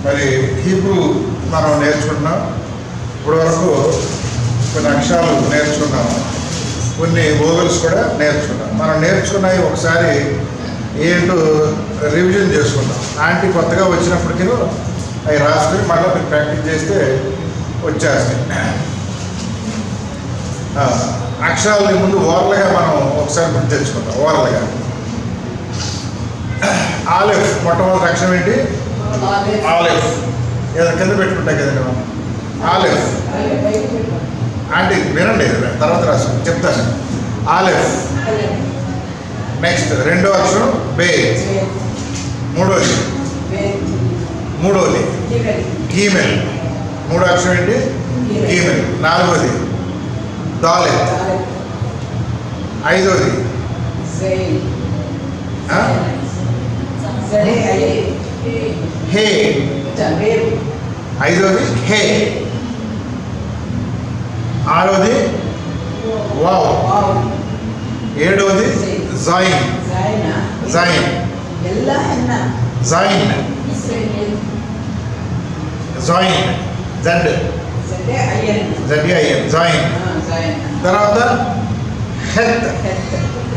మరి హీబ్రూ మనం నేర్చుకుంటున్నాం. ఇప్పటివరకు కొన్ని అక్షరాలు నేర్చుకున్నాము, కొన్ని వోవెల్స్ కూడా నేర్చుకున్నాం. మనం నేర్చుకున్నవి ఒకసారి ఏంటో రివిజన్ చేసుకుందాం. ఆంటీ కొత్తగా వచ్చినప్పటికీ అవి రాసుకొని మళ్ళీ మీరు ప్రాక్టీస్ చేస్తే వచ్చేస్తాయి. అక్షరాలని ముందు ఓరల్గా మనం ఒకసారి గుర్తు తెచ్చుకుందాం. ఓరల్గా ఆలిఫ్ మొట్టమొదటి అక్షరం ఏంటి? ఆలిఫ్. ఏదో కింద పెట్టుకుంటాం కదండి మనం. ఆలిఫ్ ఆంటీ వినండి, తర్వాత రాసు చెప్తాను. ఆలిఫ్. నెక్స్ట్ రెండో అక్షరం బే. మూడోది గీమెల్. మూడో అక్షరం ఏంటి? గీమెల్. నాలుగోది దాలెత్. ఐదోది హే. ఐదోది హే. ఆరోది వావ్. ఏడోది జాయిన్. జాయిన్ జాయిన్ జాయిన్ జడ్ జడ్ఐఎన్ జాయిన్. తర్వాత హెత్.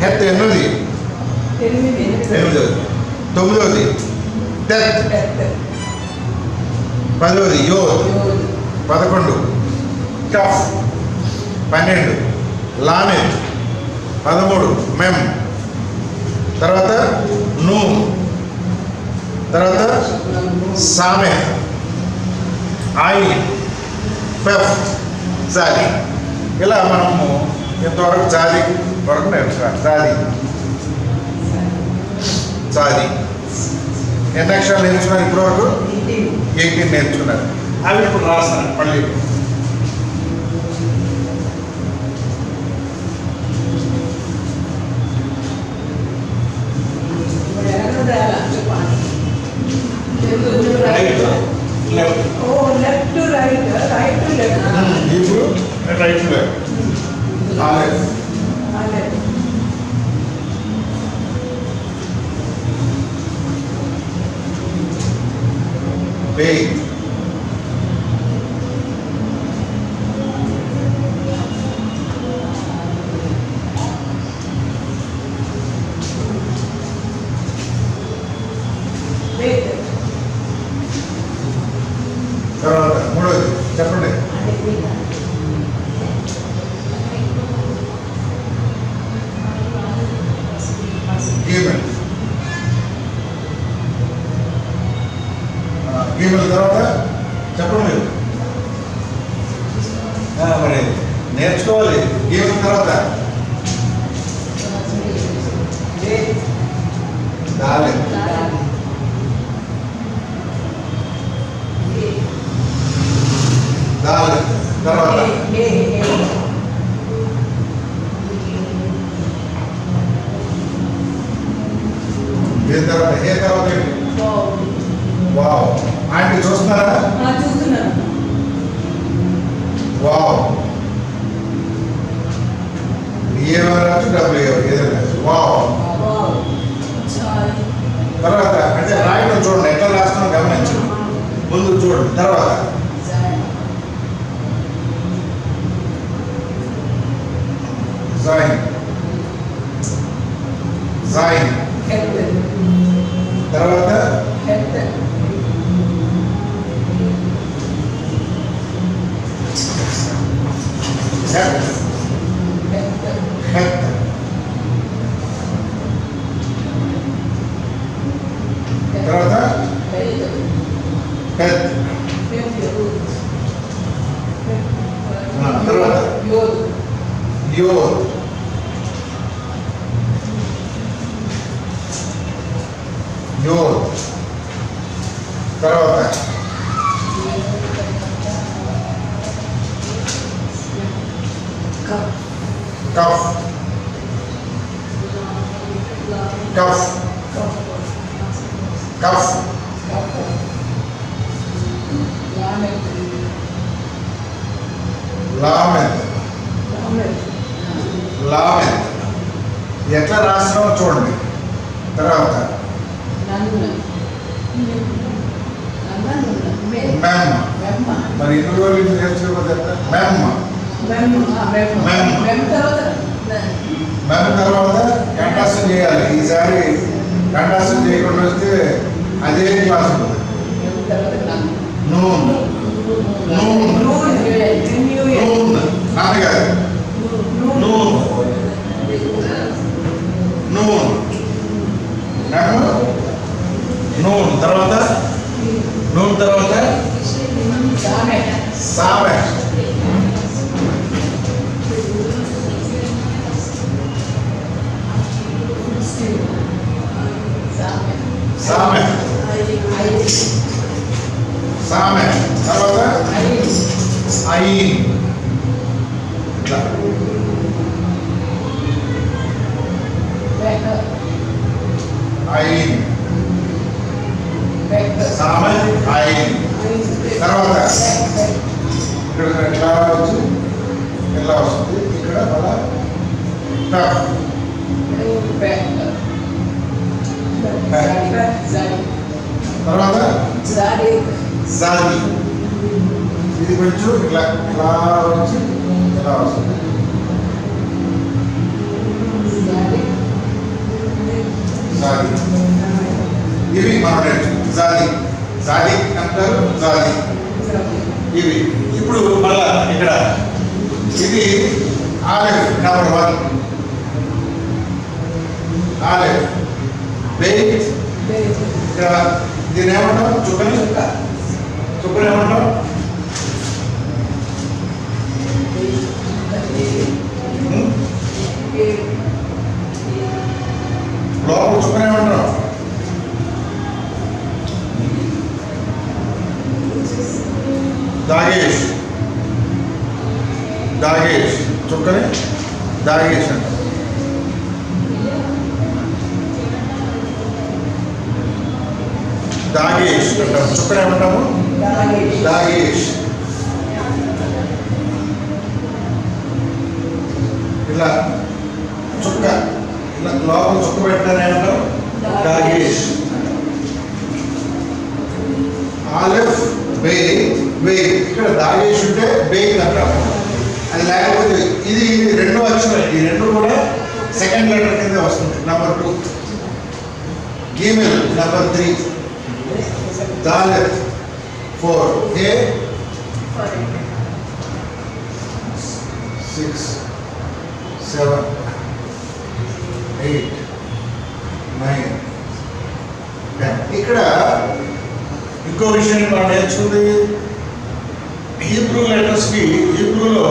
హెత్ ఎనిమిది. ఎనిమిదోది. తొమ్మిదోది డెత్. పదోది యోద్. 11 కఫ్. 12 లామెత్. 13 మెమ్. తర్వాత నూన్. తర్వాత సామెత్. ఆయిన్. పెఫ్. జాలి. ఇలా మనము ఇంతవరకు జాలి వరకు నేర్చుకోవాలి. జాలి జాలి. ఎన్ని అక్షరాలు నేర్చుకున్నారు ఇప్పటివరకు? 18 నేర్చుకున్నారు. అవి ఇప్పుడు రాస్తాను మళ్ళీ. ఇప్పుడు రైట్ లెఫ్ట్. బే. తర్వాత మూడోది చెప్పండి. గీమెల్. గీమెల్ తర్వాత చెప్పండి మీరు. మరి నేర్చుకోవాలి. గీమెల్ తర్వాత దాలెత్. దాలెత్ తర్వాత ఏ తర్వాత ఏ తర్వాత వావ్. ఆంటీ చూస్తున్నారా? వావ్. ఏమైనా డబ్ల్యూ ఏదైనా వావ్. తర్వాత అంటే రాయడం చూడండి, ఎట్లా రాస్తున్నాం గమనించండి. ముందు చూడండి. తర్వాత జాయిన్. జాయిన్ తర్వాత హెత్. తర్వాత హెత్. తర్వాత యోద్. యోద్. తర్వాత కఫ్. కఫ్. కఫ్. లామెత్. లామెత్. ఎట్లా రాసినామో చూడండి. తర్వాత మెమ్. మరి ఇన్ని రోజులు నేర్చుకోకపోతే మెమ్. మెమ్ తర్వాత కంఠాసం చేయాలి. ఈసారి కంఠాసం చేయకుండా వస్తే అదే క్లాస్ ఉంటుంది. నూన్ నూన్ నూన్ నాన్నగారు నూన్ నూన్ నూన్ తర్వాత నూన్ తర్వాత సామె. సామె సామె తర్వాత ఐన్. ఐన్ సామె ఐన్ తర్వాత ఇక్కడ ఎట్లా వచ్చి ఎలా వస్తుంది ఇక్కడ మళ్ళా తర్వాత జాది. ఇది కొంచెం ఇట్లా ఇలా వచ్చి ఎలా వస్తుంది జాది. ఇవి మనం జాది జాది అంటారు. జాది ఇవి. ఇప్పుడు మళ్ళా ఇక్కడ ఇది ఆలివ్ నెంబర్ 1. Olive bake. ఇక్కడ దీని ఏమంటాం? చుక్కని చుక్కని ఏమంటాం? లోపల చుక్కని ఏమంటాం? దాగేష్. దాగేష్ చుక్కని దాగేష్ అంటాం. దాగేష్ అంటాం. చుక్కని ఏమంటాము? దాగేష్. ఇలా చుక్క ఇలా లోపల చుక్క పెట్టానే అంటాం దాగేష్. ఆలివ్ బే బే. ఇక్కడ దాగేష్ ఉంటే బేక్ అంటాం. అది లేకపోతే ఇది రెండో అక్షరం. ఈ రెండు కూడా సెకండ్ లెటర్ కింద వస్తుంది. Number 2 gimel. నెంబర్ 3 దాలెత్ 4 ఏ 6 7 8 9 10. ఇక్కడ ఇంకో విషయం మనం నేర్చుకుంది. హీబ్రూ లెటర్స్కి హీబ్రూలో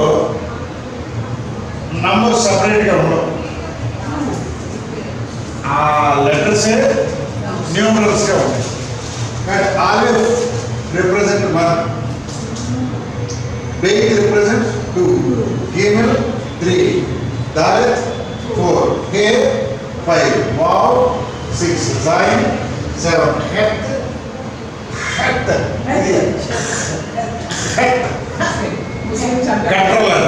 నంబర్ సపరేట్గా ఉండవు. ఆ లెటర్సే న్యూమరల్స్గా ఉంటాయి. కానీ olive represent 1, bake represent 2, gimel 3, దాలెత్ 4, హే 5, wow 6, join 7, height height control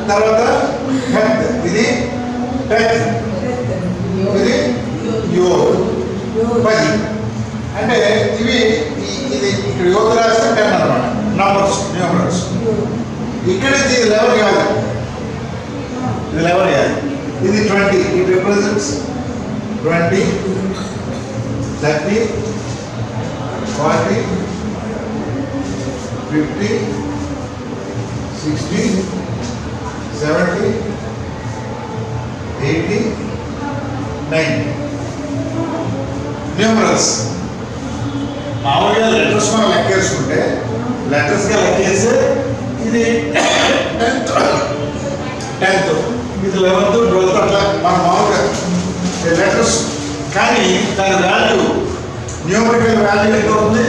తర్వాత ఇది ఇది యోగ్ 10. అంటే ఇవి ఇది ఇక్కడ యోగ్ రాస్తే 10 అన్నమాట. Numbers numerals. ఇక్కడ ఇది 11 కాదు. ఇది 11 కాదు. ఇది 20. It represents 20, 30, 40, 50, 60, 70, 80, 90 numerals. మామూలుగా లెటర్స్ మనం లెక్కేసుకుంటే లెటర్స్గా లెక్కేస్తే ఇది 10th, ఇది 11th, 12th అట్లా మన మామూలుగా లెటర్స్. కానీ దాని వాల్యూ న్యూమరికల్ వాల్యూ ఎంత ఉంది?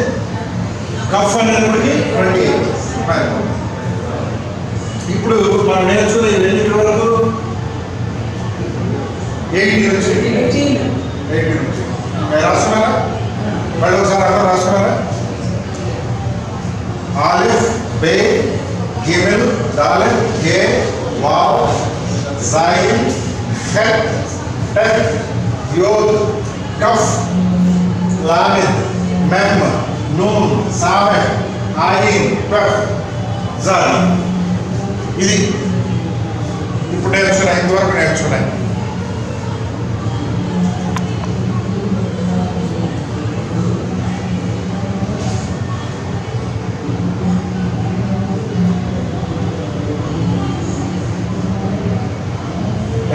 కఫ్ అనేటప్పటికి 20. ఇప్పుడు మనం నేర్చుకునే ఎన్నింటి వరకు? 80 నుంచి 80 నుంచి రాసుకున్నారా? మళ్ళీ ఒకసారి అర్థం రాసుకున్నారా? ఆలివ్ బే గిమెల్ దాలెత్ హే వావ్ జాయిన్ హెత్ టెత్ యోద్, కఫ్, లామిద్, మెమ్, నూన్, సామెహ్, ఆయిన్, కఫ్, జాల్. ఇది ఇప్పుడు నేర్చుకున్నాయి, ఇంతవరకు నేర్చుకున్నాయి.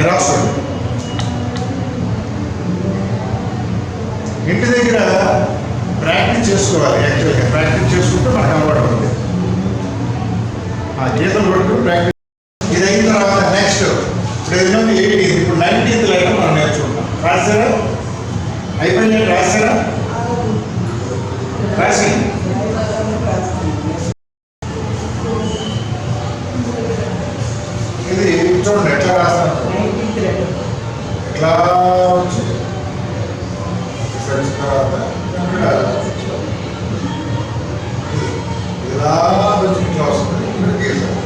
రాసుకోండి. ఇంటి దగ్గర ప్రాక్టీస్ చేసుకోవాలి. యాక్చువల్గా ప్రాక్టీస్ చేసుకుంటే మనకు అలవాటు ఉంది. ఆ గీతలు పట్టుకుని ప్రాక్టీస్. ఇది అయిన తర్వాత నెక్స్ట్ ఇప్పుడు 18, ఇప్పుడు 19th లెటర్ మనం నేర్చుకుంటాం. రాశారా? అయిపోయింది. రాశారా? రాసింది. ఇది చూడండి ఎట్లా రాస్తాను. ఎట్లా వచ్చింది తర్వాత ఇక్కడ ఇలా వచ్చి ఇట్లా వస్తుంది. ఇక్కడ గీసాను.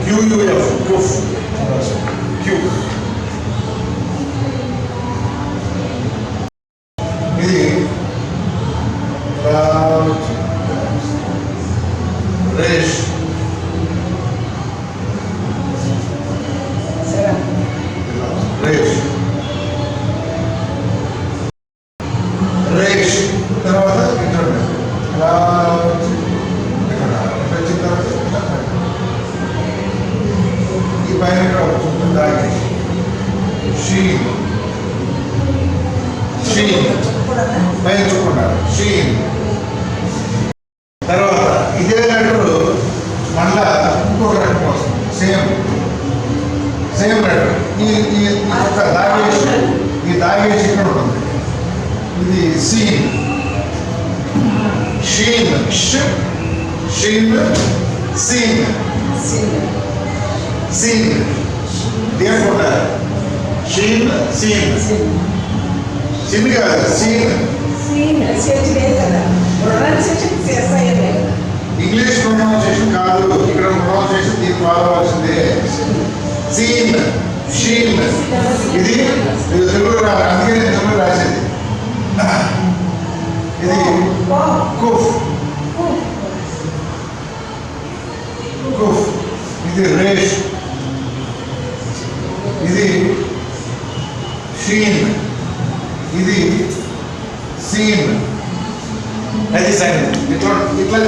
QUF, QUF, Q. ఇది రేష్, రేష్, రేష్. తర్వాత ఇక్కడ వచ్చిన తర్వాత ఈ పైన వస్తుంది దాగి షీన్, షీన్ పైన చూసుకుంటారు. షీన్ తర్వాత ఇదే లెటరు మళ్ళా ఇంకొక లెటర్ వస్తుంది. Same letter. ఈ దాగేసి ఇక్కడ ఉంటుంది. ఇది సీన్, షీన్, షీన్, సీన్, సీన్. దేనికుంటా షీన్, సీన్. సిన్ కాదు, సీన్. ఇంగ్లీష్ ప్రొనౌన్సియేషన్ కాదు, ఇక్కడ ప్రొనౌన్సియేషన్ దీన్ని ఫాలో అవ్వాల్సిందే. సీన్, షీన్. ఇది తెలుగు రాదు, అందుకే నేను తెలుగు రాసేది. ఇది కుఫ్, కుఫ్. ఇది రేష్, ఇది షీన్, ఇది సీన్. అది సైన్. ఇట్లా ఇట్లా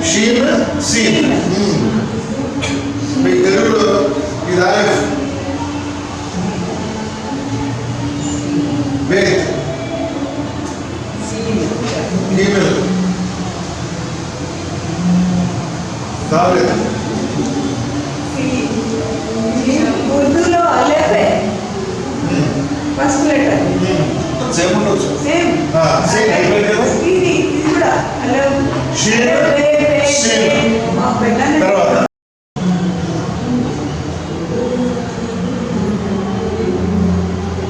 షీన్, సీన్. మీ తెలుగులో ఇది ఆలిఫ్, బేత్, ఈమెల్, దాలిద్. ఉర్దూలో అలెఫే ఫస్ట్ లెటర్. సేమ్ ఉండొచ్చు. సేమ్ అయిపోయింది కదా. ఇది కూడా అలెఫ్, షీన్, సీన్. తర్వాత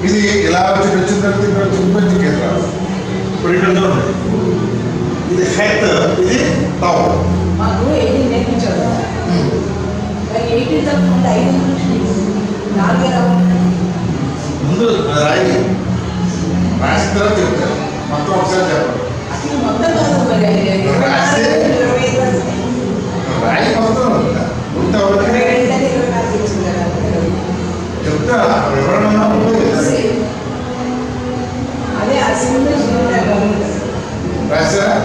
ఇది ఇలా వచ్చిన తర్వాత ఇక్కడ వచ్చింది కేంద్రాలు. ఇప్పుడు ఇక్కడ చూడండి. ఇది హెత్, ఇది టౌ. మాకు 18 నేర్పించారు. 18 తప్పకుండా 5 4 ముందు రాయి రాసిన తర్వాత చెప్తారు. మొత్తం ఒకసారి చెప్పండి. అసలు మొత్తం కాదు మరి రాస్తే రాయి మొత్తం ఉంటే చెప్తా ఎవరైనా అదే ఆ సింపుల్ రాశారా?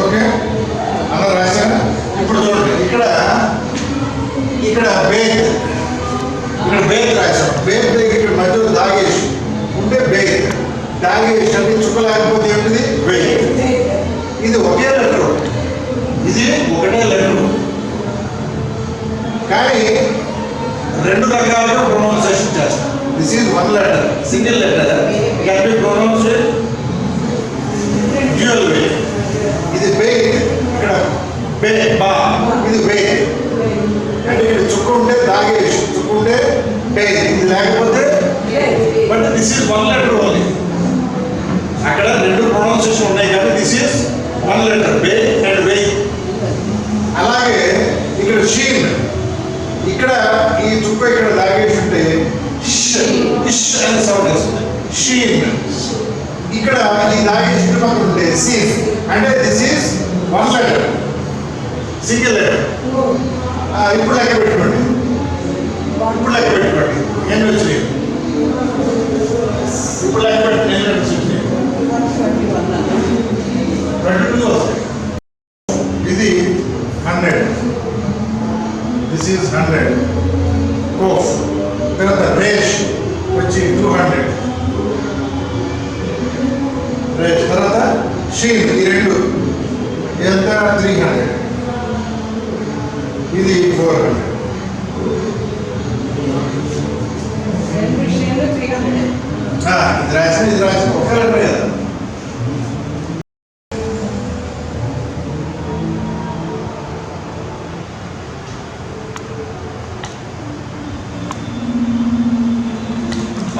ఓకే అలా రాశారా? ఇప్పుడు చూడండి ఇక్కడ పేజ్ ఇది లేకపోతే but this is one letter only. అక్కడ రెండు ప్రొనౌన్సియేషన్ ఉన్నాయి కానీ దిస్ ఈజ్ వన్ లెటర్ బే అండ్ వే. అలాగే ఇక్కడ షీన్, ఇక్కడ ఈ చుక్క ఇక్కడ లాగేసి ఉంటే ఇష్ అనే సౌండ్ వస్తుంది. షీన్ ఇక్కడ ఈ లాగేసి పక్కన ఉంటే సీన్ అంటే this is one letter single letter. ఇప్పుడు లెక్క పెట్టుకోండి, ఇప్పుడు లెక్క పెట్టుకోండి ఎన్ని వచ్చినాయి. ఇప్పుడు లెక్క పెట్టుకుని ఎన్ని లెటర్స్ వచ్చినాయి? 22 వస్తాయి. ఇది 100, దిస్ ఈజ్ 100. కోఫ్ తర్వాత రేష్ వచ్చి 200, రేష్ తర్వాత షీన్ ఈ రెండు ఎంత 300, ఇది 400. ఇది రాసిన ఒక లెటర్ కదా.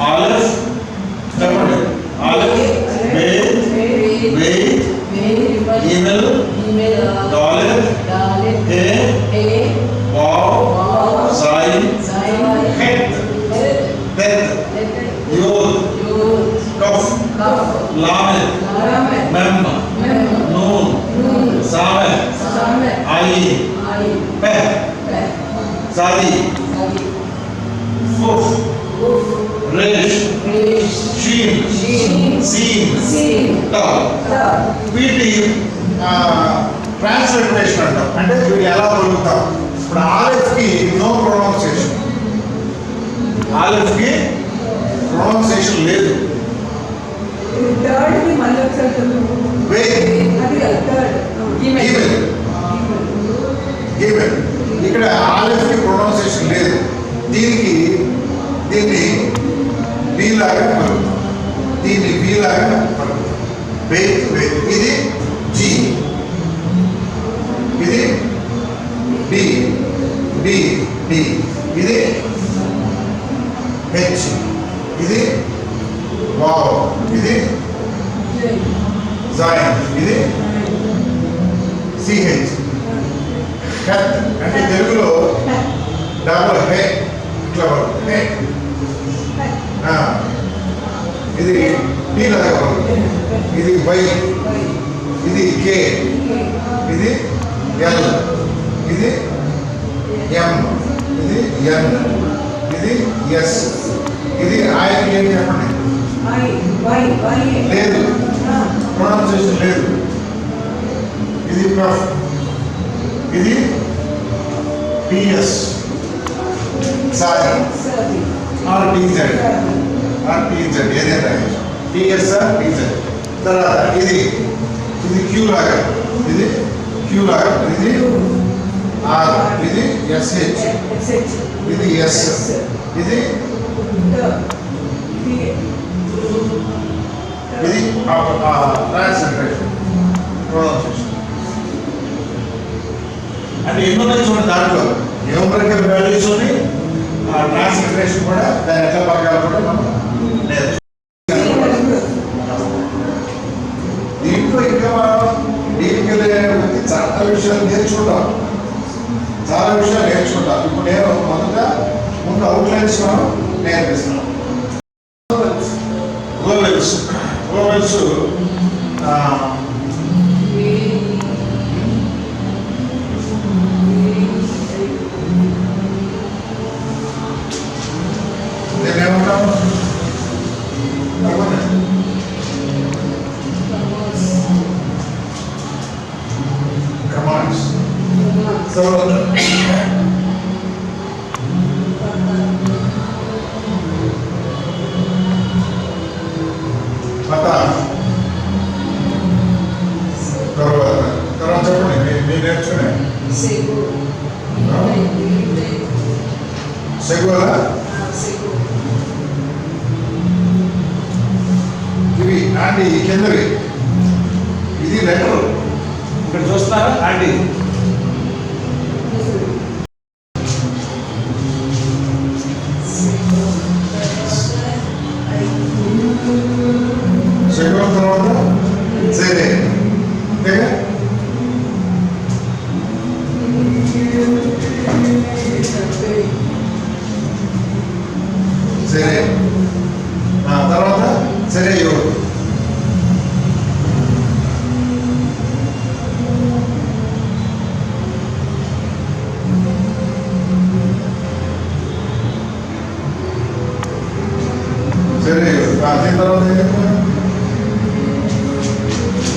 ఆలిఫ్ చెప్పండి. ఆలిఫ్ బే వే ఈమెల్ డాలిఫ్ ఏ వావ్ సాయి హెత్ బెత్ యూద్ కఫ్ లామె మెమ్ నూన్ సామె ఐ పె సాది ఫుఫ్ రేష్ షీన్ సీన్ ట. వీటి ట్రాన్స్లిటరేషన్ అంటాం. అంటే వీటి ఎలా పలుకుతాం. ఇప్పుడు ఆలిఫ్కి నో ప్రొనౌన్సియేషన్, ఆలిఫ్కి ప్రొనౌన్సియేషన్ లేదు. వే గివెన్ ఇక్కడ ఆలిఫ్కి ప్రొనౌన్సియేషన్ లేదు. దీన్ని బి లాగా పలుకుతాం, దీన్ని బి లాగా పలుకుతాం. వే వే ఇది జి, ఇది డి డి డి, ఇది హెచ్, ఇది వావ్, ఇది జాయిన్, ఇది సిహెచ్. హెత్ అంటే తెలుగులో డబుల్ హె ఇట్లా హె. ఇది టీ లాగా, ఇది వై, ఇది కే, ఇది ఎల్, ఇది ఎం, ఇది ఎన్, ఇది ఎస్. ఇది ఆయనకి ఏం చెప్పండి లేదు, ప్రొనౌన్సియేషన్ లేదు. ఇది ప్రఫ్, ఇది టిఎస్ సారీ ఆర్టీజెడ్ ఏదైనా టిఎస్ఆర్ టీజెడ్. తర్వాత ఇది క్యూ లాగా, ఇది క్యూ లాగా, ఇది ఆర్, ఇది ఎస్హెచ్, ఇది ఎస్, ఇది ట్రాన్స్లిటరేషన్ ప్రొనౌన్సియేషన్. అంటే ఎన్నో చూడండి, దాంట్లో న్యూమరికల్ వాల్యూస్ అని ట్రాన్స్లిటరేషన్ కూడా దాని ఎట్లా పరగాలి కూడా మనం దీంట్లో ఇంకా మనం డీప్కి చాలా విషయాలు నేర్చుకుంటాం, చాలా విషయాలు నేర్చుకుంటాం. ఇప్పుడు నేను ముందు అవుట్లైన్స్ మనం నేర్పిస్తున్నాం. వోవెల్స్ నేనేమంటాం కమాండ్స్. సో తర్వాత చెప్పండి మీరు నేర్చుకునే సెగోలా. ఇవి ఆంటీ కిందవి, ఇది లెటర్ ఇక్కడ చూస్తారా ఆంటీ. సరే అంతేగా సరే తర్వాత సరే ఎవరు సరే అదే తర్వాత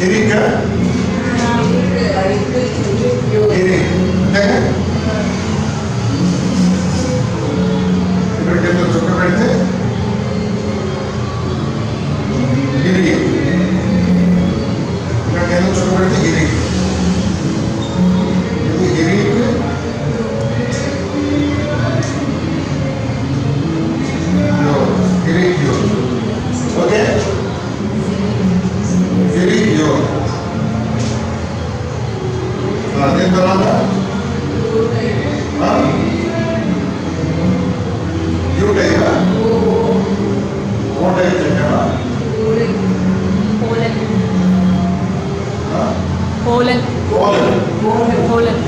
ఇరికా ఇరి అంతేగా ఇక్కడ కింద చుక్క పెడితే గిరి ఇక్కడ కింద చుక్క పెడితే గిరి ఇది గిరి గిరి ఓకే గిరి అదే తర్వాత యూటైగా ఓటై చెప్పావా Poland. Poland. Poland.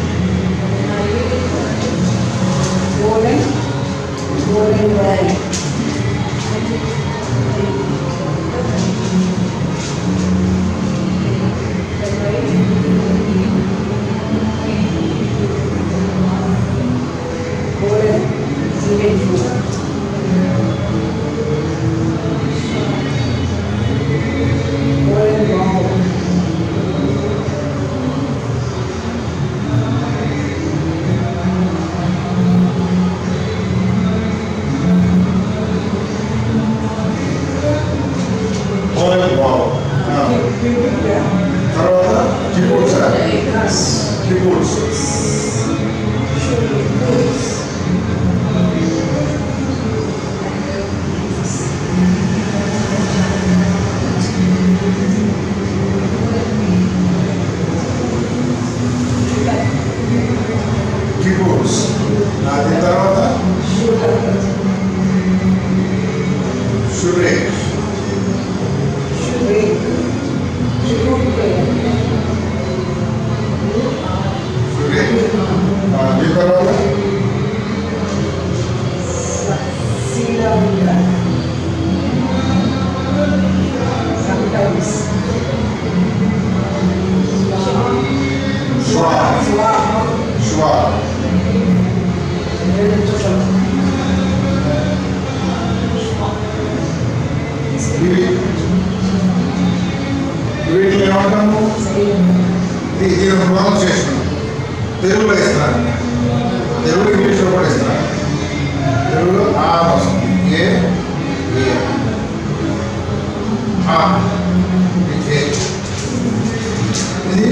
Poland wow. తర్వాత కిబూట్స్ కిబూట్స్ కిబూట్స్ అది తర్వాత షురేక్ షురేక్ అది తర్వాత శ్వా శ్వా ఇవి వీటిని ఏమంటాము ఇది ఒక ప్రొనౌన్సియేషన్ తెలుగులో ఇస్తున్నాను తెలుగు ఇంగ్లీష్లో కూడా ఇస్తున్నాను తెలుగులో ఆ వస్తుంది ఏ ఆ ఇది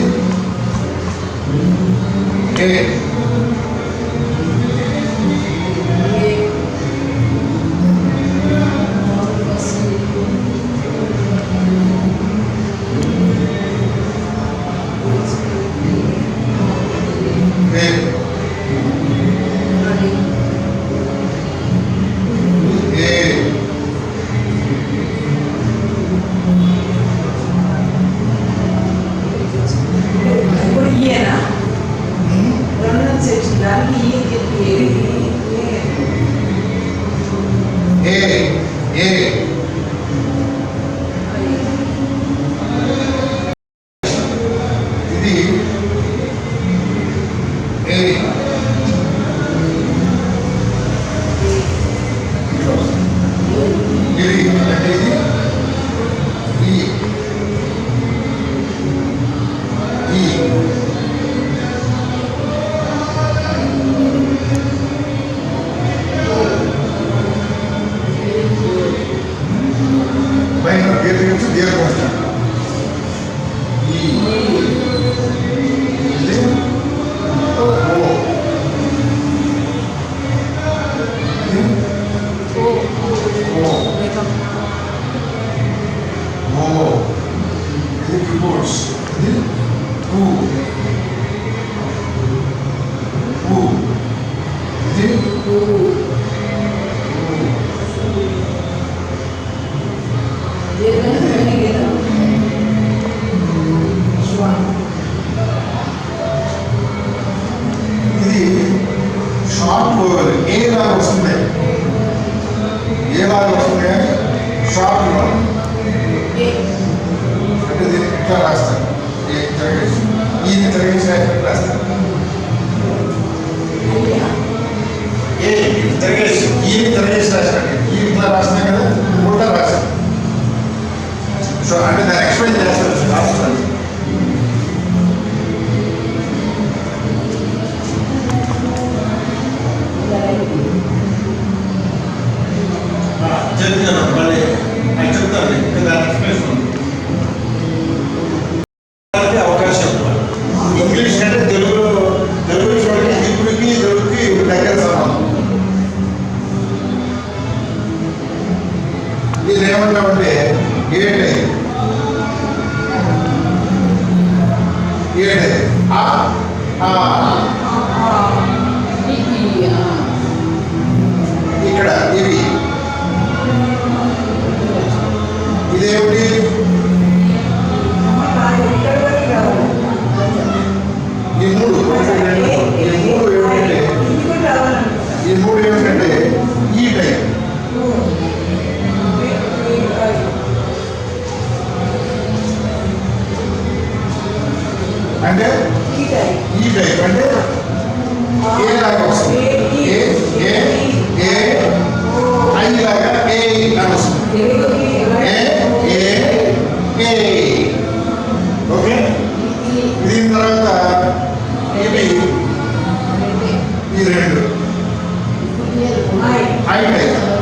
ఏ ఇప్పుడు ఈయన ప్రొనౌన్సియేషన్ దానికి ఏ ఏ ఇది ఏ గిరి అంటే ఇది ఈ ఈ పైన గీత నుంచి దీర్ఘం వస్తాను ఈ ఇది ఓ ఇది ఓ ఓ ఇది కీబోర్డ్స్ ఇది ఊ ఊ ఇది ఇట్లా రాస్తారు. ఏ తిరగేసి ఈయన తిరగేసి రాస్తారు. ఏ తిరగేసి ఈయన తిరగేసి రాసినట్టు ఈయన ఇట్లా రాసినా కదా ఉల్టా రాశారు. సో అంటే దాన్ని ఎక్స్ప్లెయిన్ చేస్తారు రాస్తారు. చెప్తాను మళ్ళీ నేను చెప్తాను ఇంకా దాని ఎక్స్ప్లెనేషన్ ఉంది. అవకాశం ఇంగ్లీష్ అంటే తెలుగు చూడండి ఇప్పటికి తెలుగుకి దగ్గర సంబంధం. ఇది ఏమంటామంటే ఏడే ఇక్కడ ఇవి ఇదేమిటి ఈ మూడు ఏమిటంటే ఈ టైప్ అంటే ఈ టైప్ అంటే ఏ లాగా వస్తుంది ఐ లాగా ఏ లాగా వస్తుంది. ఓకే దీని తర్వాత ఇవి ఈ రెండు ఐ టైప్